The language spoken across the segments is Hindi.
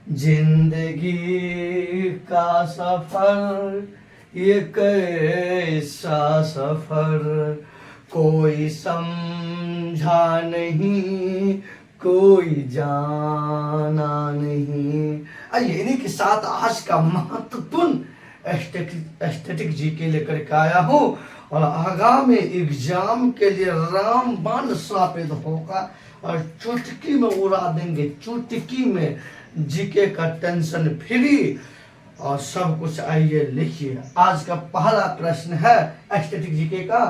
जिंदगी का सफर ये कैसा सफर, कोई समझा नहीं, कोई जाना नहीं। आइए इन्हीं के साथ आज का महत्वपूर्ण एस्थेटिक जीके लेकर के आया हूँ और आगामी एग्जाम के लिए रामबाण साबित होगा और चुटकी में उड़ा देंगे, चुटकी में जीके का टेंशन फ्री और सब कुछ। आइए लिखिए, आज का पहला प्रश्न है एस्थेटिक जीके का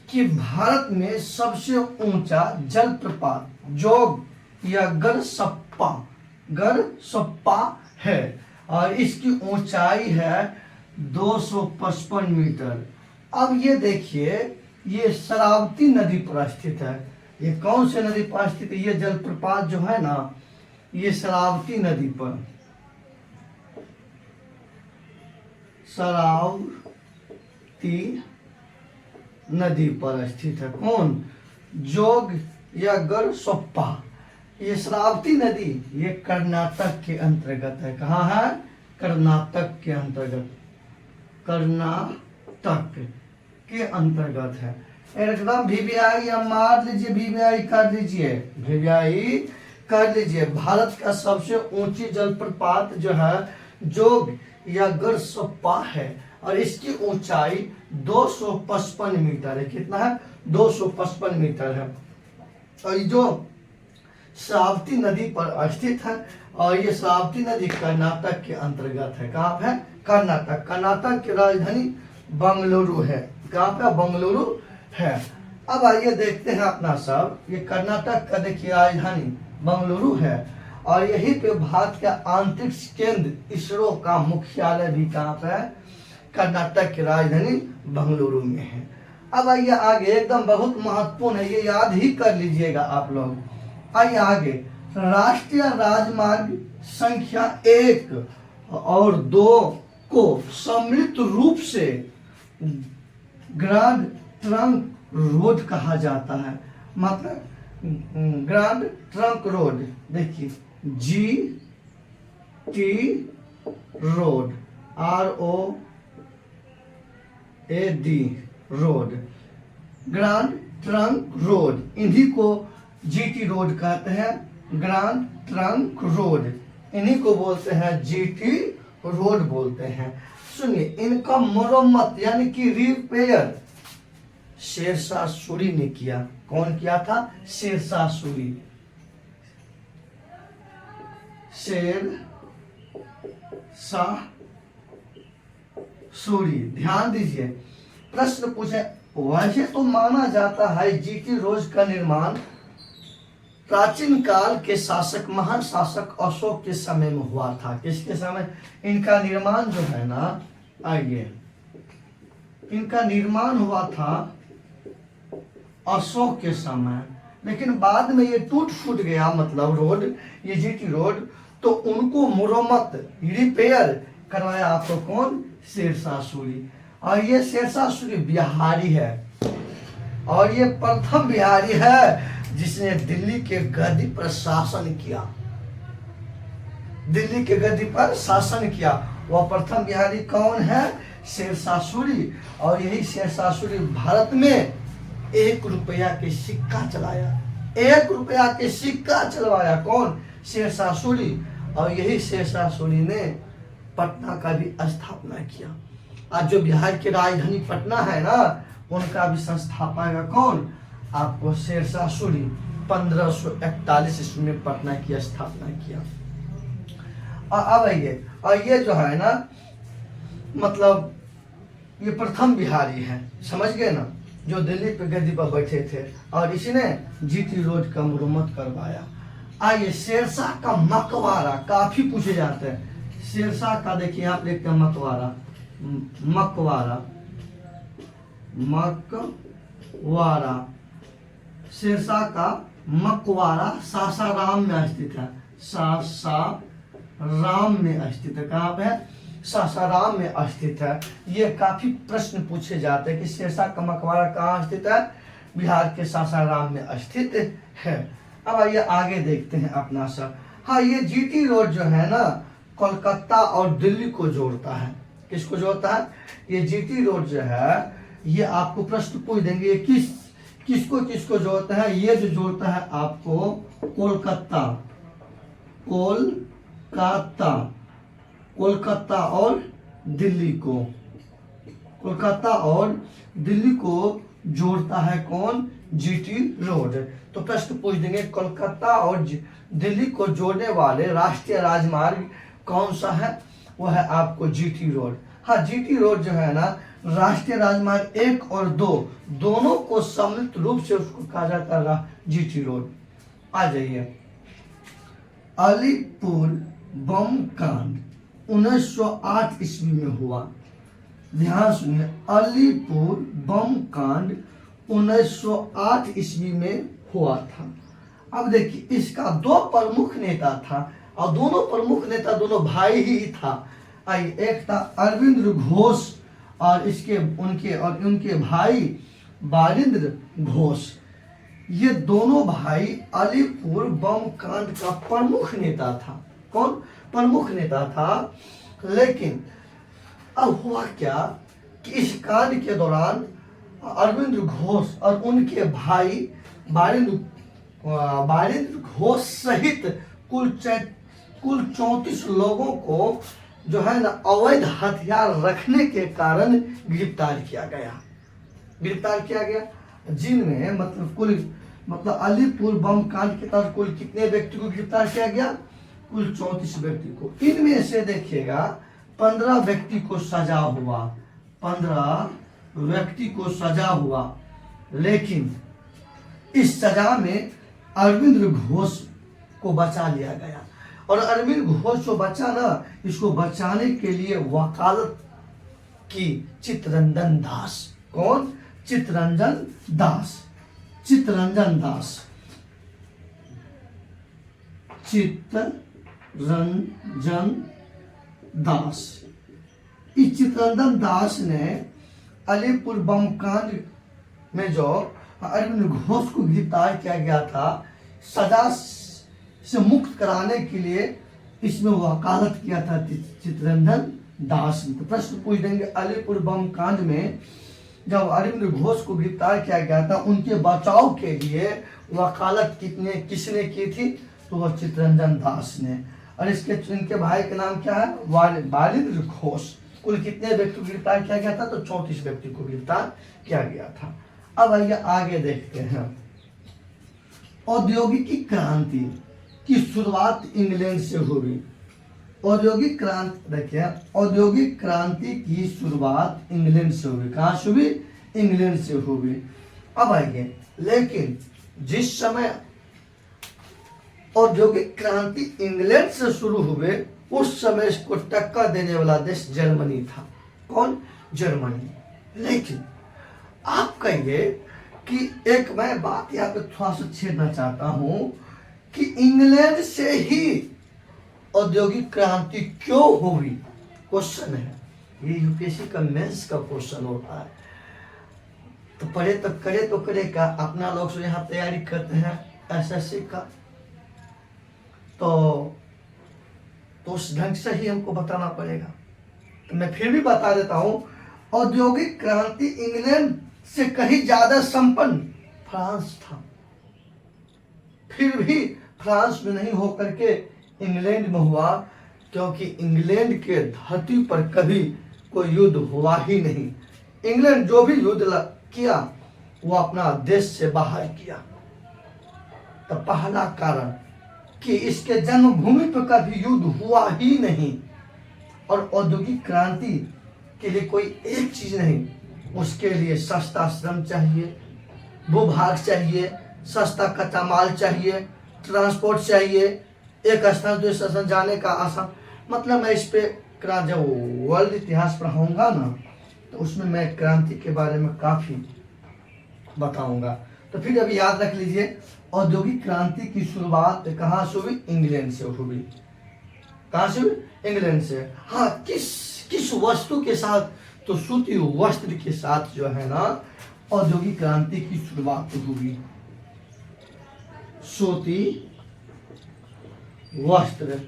कि भारत में सबसे ऊंचा जलप्रपात जोग या गरसप्पा है और इसकी ऊंचाई है 255 मीटर। अब ये देखिए, ये शरावती नदी पर स्थित है। ये कौन से नदी पर स्थित है? ये जलप्रपात जो है ना, ये शरावती नदी पर, शरावती नदी पर स्थित है। कौन? जोग या गरसप्पा। ये शरावती नदी ये कर्नाटक के अंतर्गत है। कहाँ है? कर्नाटक के अंतर्गत, कर्नाटक के अंतर्गत है। एकदम वीवीआई या मार लीजिए, वीवीआई कर लीजिए, वीवीआई कर लीजिए। भारत का सबसे ऊंची जलप्रपात जो है जोग या गरसप्पा है और इसकी ऊंचाई 255 मीटर है। कितना है? 255 मीटर है और जो शरावती नदी पर स्थित है और ये शरावती नदी कर्नाटक के अंतर्गत है। कहाँ पे है? कर्नाटक। कर्नाटक की राजधानी बंगलुरु है। कहाँ पे? बंगलुरु है। अब आइए देखते हैं अपना सब, ये कर्नाटक का देखिए राजधानी बंगलुरु है और यहीं पे भारत का अंतरिक्ष केंद्र इसरो का मुख्यालय भी कहाँ पे है? कर्नाटक की राजधानी बंगलुरु में है। अब आइए आगे, एकदम बहुत महत्वपूर्ण है, ये याद ही कर लीजिएगा आप लोग। आइए आगे, राष्ट्रीय राजमार्ग संख्या 1 और 2 को सम्मिलित रूप से ग्रांड ट्रंक रोड कहा जाता है। मतलब ग्रांड ट्रंक रोड, देखिए GT road, ROAD road, grand trunk road, इन्हीं को GT रोड कहते हैं। ग्रांड ट्रंक रोड इन्हीं को बोलते हैं GT रोड बोलते हैं। सुनिए, इनका मरम्मत यानी कि रिपेयर शेरशाह सूरी ने किया। कौन किया था? शेरशाह सूरी। शेरशाह सूरी, ध्यान दीजिए। प्रश्न पूछे, वैसे तो माना जाता है GT रोड का निर्माण प्राचीन काल के शासक महान शासक अशोक के समय में हुआ था। किसके समय? इनका निर्माण जो है ना, आइए, इनका निर्माण हुआ था अशोक के समय, लेकिन बाद में ये टूट फूट गया, मतलब रोड, ये GT रोड, तो उनको मुरम्मत रिपेयर करवाया आपको कौन? शेरशाह सूरी। और ये शेरशाह सूरी बिहारी है और ये प्रथम बिहारी है जिसने दिल्ली के गद्दी पर शासन किया। दिल्ली के गद्दी पर शासन किया, वह प्रथम बिहारी कौन है? शेरशाह सूरी। और यही शेरशाह सूरी भारत में 1 रुपया के सिक्का चलाया। 1 रुपया के सिक्का चलवाया कौन? शेरशाह सूरी। और यही शेरशाह सूरी ने पटना का भी स्थापना किया। आज जो बिहार की राजधानी पटना है ना, उनका भी संस्थापक कौन? आपको शेरशाह सूरी। 1541 ईस्वी में पटना की स्थापना किया। अब आइए, और ये जो है ना, मतलब ये प्रथम बिहारी है, समझ गए ना, जो दिल्ली पे गद्दी पर बैठे थे और इसने GT रोड का मुरम्मत करवाया। आइए, शेरशाह का मकबरा काफी पूछे जाते हैं। शेरशाह का देखिए, आप लिखते हैं मकबरा, मकबरा, मकबरा। शेरशाह का मकबरा सासाराम में स्थित है। सासाराम में स्थित है। कहाँ पे है? सासाराम में स्थित है। ये काफी प्रश्न पूछे जाते हैं कि शेरशाह का मकबरा कहाँ स्थित है? बिहार के सासाराम में स्थित है। अब आइए आगे देखते हैं अपना सब। हाँ, ये जीटी रोड जो है ना कोलकाता और दिल्ली को जोड़ता है। किसको जोड़ता है? ये जीटी रोड जो है ये आपको प्रश्न पूछ देंगे, ये किसको किसको जोड़ता है? ये जो जोड़ता है आपको कोलकाता और दिल्ली को, कोलकाता और दिल्ली को जोड़ता है कौन? GT road. तो प्रश्न पूछ देंगे कोलकाता और दिल्ली को जोड़ने वाले राष्ट्रीय राजमार्ग कौन सा है? वो है आपको जीटी रोड। हाँ, जीटी रोड जो है ना राष्ट्रीय राजमार्ग 1 और 2 दोनों को सम्मिलित रूप से उसको कहा जाता है जीटी रोड। आ जाइए, अलीपुर बम कांड 1908 ईस्वी में हुआ। ध्यान सुनिए, अलीपुर बम कांड 1908 ईस्वी में हुआ था। अब देखिए, इसका 2 प्रमुख नेता था और दोनों प्रमुख नेता दोनों भाई ही था। आइए, एक था अरविंद घोष और उनके भाई बारिंद्र घोष। ये दोनों भाई अलीपुर बम कांड का प्रमुख नेता था। कौन प्रमुख नेता था? लेकिन अब हुआ क्या कि इस कांड के दौरान अरविंद घोष और उनके भाई बारिंद्र घोष सहित कुल 34 लोगों को जो है ना अवैध हथियार रखने के कारण गिरफ्तार किया गया, जिनमें मतलब अलीपुर बम कांड के तहत कुल कितने व्यक्ति को गिरफ्तार किया गया? कुल 34 व्यक्ति को। इनमें से देखिएगा 15 व्यक्ति को सजा हुआ, 15 व्यक्ति को सजा हुआ, लेकिन इस सजा में अरविंद घोष को बचा लिया गया। और अरविंद घोष जो बचा ना, इसको बचाने के लिए वकालत की चित्तरंजन दास। कौन? चित्तरंजन दास। चित्तरंजन दास। इस चित्तरंजन दास ने अलीपुर बम कांड में जो अरविंद घोष को गिरफ्तार किया गया था, सजा से मुक्त कराने के लिए इसमें वकालत किया था चित्तरंजन दास ने। तो प्रश्न पूछ देंगे, अलीपुर बम कांड में जब अरविंद घोष को गिरफ्तार किया गया था, उनके बचाव के लिए वकालत किसने की थी? तो वह चित्तरंजन दास ने। और इनके भाई के नाम क्या है? बारिंद्र घोष। कुल कितने व्यक्ति को गिरफ्तार किया गया था? तो 34 व्यक्ति को गिरफ्तार किया गया था। अब आइए आगे देखते हैं। औद्योगिक क्रांति की शुरुआत इंग्लैंड से हुई। औद्योगिक क्रांति देखिए, औद्योगिक क्रांति की शुरुआत इंग्लैंड से हुई। कहाँ से हुई? इंग्लैंड से हुई। अब आइए, लेकिन जिस समय औद्योगिक क्रांति इंग्लैंड से शुरू हुए, उस समय इसको टक्कर देने वाला देश जर्मनी था। कौन? जर्मनी। लेकिन आप कहिए कि एक मैं बात यहाँ पे थोड़ा सा छेड़ना चाहता हूं कि इंग्लैंड से ही औद्योगिक क्रांति क्यों हुई? क्वेश्चन है ये, यूपीएससी का मेंस का क्वेश्चन होता है। तो पढ़े तो करे का अपना लोग यहाँ तैयारी करते हैं एसएससी का, तो उस ढंग से ही हमको बताना पड़ेगा। तो मैं फिर भी बता देता हूं, औद्योगिक क्रांति इंग्लैंड से कहीं ज्यादा संपन्न फ्रांस था। फिर भी फ्रांस में नहीं होकर के इंग्लैंड में हुआ, क्योंकि इंग्लैंड के धरती पर कभी कोई युद्ध हुआ ही नहीं। इंग्लैंड जो भी युद्ध किया वो अपना देश से बाहर किया। तो पहला कारण कि इसके जन्मभूमि पर कभी युद्ध हुआ ही नहीं। और औद्योगिक क्रांति के लिए कोई एक चीज नहीं, उसके लिए सस्ता श्रम चाहिए, भूभाग चाहिए, सस्ता कच्चा माल चाहिए, ट्रांसपोर्ट चाहिए, एक स्थान से दूसरे स्थान जाने का आसान। मतलब मैं इस पे जब वर्ल्ड इतिहास पढ़ाऊंगा ना, तो उसमें मैं क्रांति के बारे में काफी बताऊंगा। तो फिर अभी याद रख लीजिए, औद्योगिक क्रांति की शुरुआत कहाँ से हुई? इंग्लैंड से हुई। कहाँ से हुई? इंग्लैंड से। हाँ, किस वस्तु के साथ? तो सूती वस्त्र के साथ जो है ना औद्योगिक क्रांति की शुरुआत हुई। सूती वस्त्र,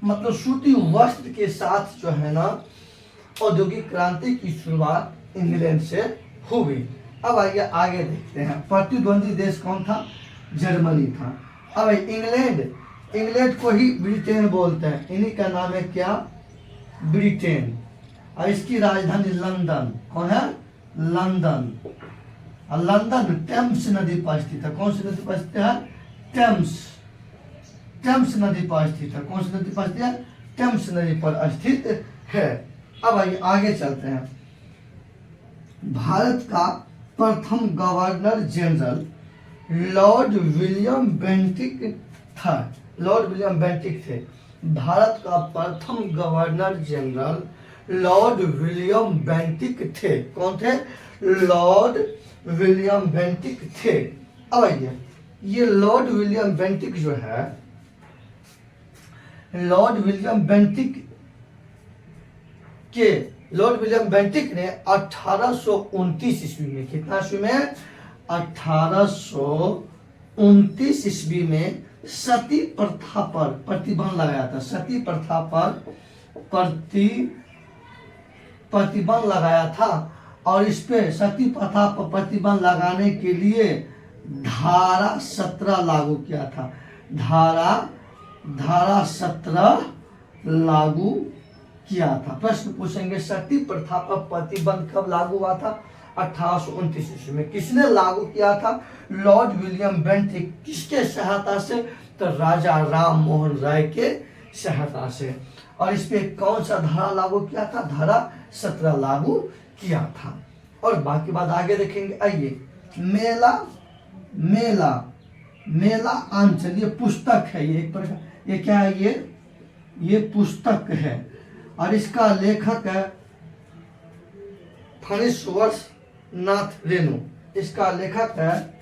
मतलब सूती वस्त्र के साथ जो है ना औद्योगिक क्रांति की शुरुआत इंग्लैंड से हुई। अब आइए आगे देखते हैं। प्रतिद्वंदी देश कौन था? जर्मनी था। अब इंग्लैंड को ही ब्रिटेन बोलते हैं, इन्हीं का नाम है क्या? ब्रिटेन। और इसकी राजधानी लंदन। कौन है? लंदन। और लंदन टेम्स नदी पर स्थित है। कौन सी नदी पर स्थित है? टेम्स नदी पर स्थित है। कौन सी नदी पर स्थित है? टेम्स नदी पर स्थित है। अब आइए आगे चलते हैं। भारत का प्रथम governor general Lord William Bentinck था। लॉर्ड विलियम बेंटिक थे। भारत का प्रथम governor general Lord William Bentinck थे। कौन थे? लॉर्ड विलियम बेंटिक थे। अब आइए, ये लॉर्ड विलियम बेंटिक जो है, लॉर्ड विलियम बेंटिक ने 1829 ईस्वी में, कितना ईस्वी में? 1829 ईस्वी में सती प्रथा पर प्रतिबंध लगाया था। सती प्रथा पर प्रतिबंध लगाया था। और इस पे सती प्रथा पर प्रतिबंध लगाने के लिए धारा 17 लागू किया था। धारा 17 लागू किया था। प्रश्न पूछेंगे, सती प्रथा पर प्रतिबंध कब लागू हुआ था? 1829 ईस्वी में। किसने लागू किया था? Lord William Bentinck. किसके सहायता से? तो राजा राम मोहन राय के सहायता से। और इस पे कौन सा धारा लागू किया था? धारा 17 लागू किया था। और बाकी बात आगे देखेंगे। आइए, मेला आंचल, ये पुस्तक है, ये एक प्रकार, ये क्या है? ये पुस्तक है। और इसका लेखक है फणीश्वर नाथ रेणु। इसका लेखक है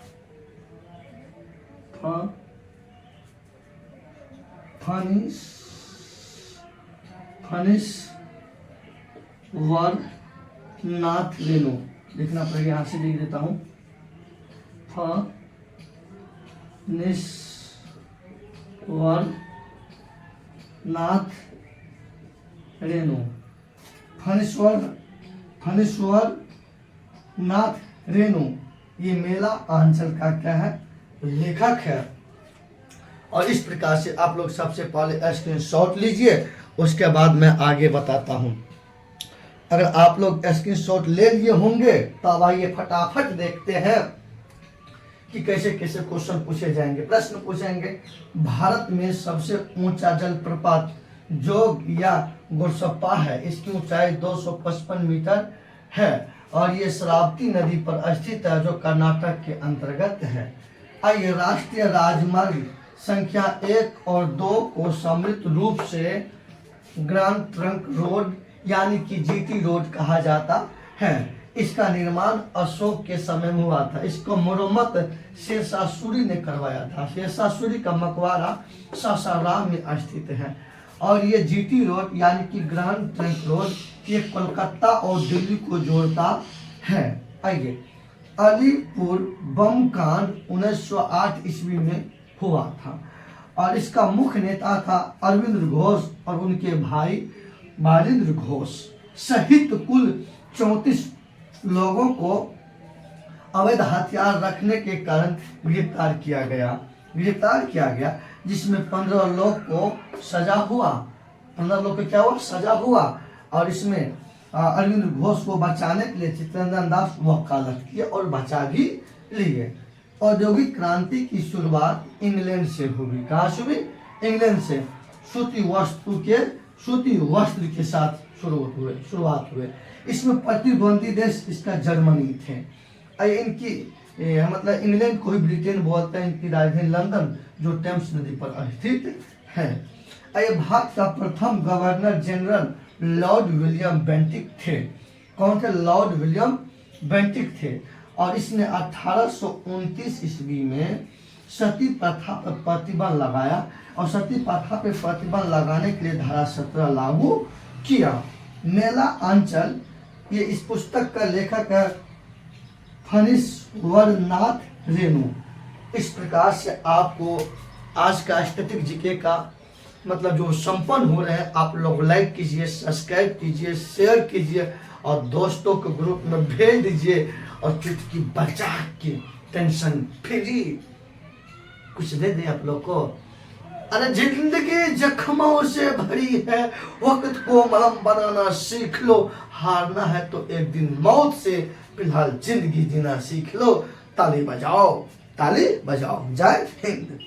फणीश्वर नाथ रेणु। लिखना पड़ेगा, यहां से लिख देता हूं। फणीश्वर नाथ रेणु। फणीश्वर नाथ रेणु ये मेला आंचल का क्या है? लेखक है। और इस प्रकार से आप लोग सबसे पहले स्क्रीनशॉट लीजिए, उसके बाद मैं आगे बताता हूं। अगर आप लोग स्क्रीनशॉट ले लिए होंगे तो अब आइए फटाफट देखते हैं कि कैसे कैसे क्वेश्चन पूछे जाएंगे। प्रश्न पूछेंगे, भारत में सबसे ऊंचा जलप्रपात जोग या गोरसप्पा है। इसकी ऊंचाई 255 मीटर है और ये शरावती नदी पर स्थित है, जो कर्नाटक के अंतर्गत है। आइए, राष्ट्रीय राजमार्ग संख्या 1 और 2 को सम्मिलित रूप से ग्रांड ट्रंक रोड यानी कि जीटी रोड कहा जाता है। इसका निर्माण अशोक के समय में हुआ था। इसको मरम्मत शेरशाह सूरी ने करवाया था। शेरशाह सूरी का मकबरा सासाराम में स्थित है। और ये जीटी रोड यानी कि ग्रांड ट्रंक रोड ये कोलकाता और दिल्ली को जोड़ता है। आइए, अलीपुर बम कांड 1908 ईस्वी में हुआ था और इसका मुख्य नेता था अरविंद घोष और उनके भाई बालिंद्र घोष सहित कुल 34 लोगों को अवैध हथियार रखने के कारण गिरफ्तार किया गया, जिसमें 15 लोग को सजा हुआ। 15 लोग को क्या हुआ? सजा हुआ। और इसमें अरविंद घोष को बचाने के लिए चित्तरंजन दास वकालत किए और बचा भी लिए। औद्योगिक क्रांति की शुरुआत इंग्लैंड से हुई। कहाँ से हुई? इंग्लैंड से। सूती वस्त्र के साथ शुरुआत हुए। इसमें प्रतिद्वंदी देश इसका जर्मनी थे। इनकी मतलब इंग्लैंड को ही ब्रिटेन बोलते हैं। इनकी राजधानी लंदन जो टेम्स नदी पर स्थित है। भारत का प्रथम governor general Lord William Bentinck थे। कौन थे? लॉर्ड विलियम बेंटिक थे। और इसने 1829 ईस्वी में सती प्रथा पर प्रतिबंध लगाया और सती प्रथा पर प्रतिबंध लगाने के लिए धारा 17 लागू किया। मेला आंचल, ये इस पुस्तक का लेखक है फणीश्वर नाथ रेणु। इस प्रकार से आपको आज का स्टैटिक जीके का मतलब जो संपन्न हो रहे हैं, आप लोग लाइक कीजिए, सब्सक्राइब कीजिए, शेयर कीजिए और दोस्तों के ग्रुप में भेज दीजिए और चुटकी बचा के टेंशन फ्री कुछ दे दें आप लोग को। अरे जिंदगी जख्मों से भरी है, वक्त को मलहम बनाना सीख लो, हारना है तो एक दिन मौत से, फिलहाल जिंदगी जीना सीख लो। ताली बजाओ, ताली बजाओ। जय हिंद।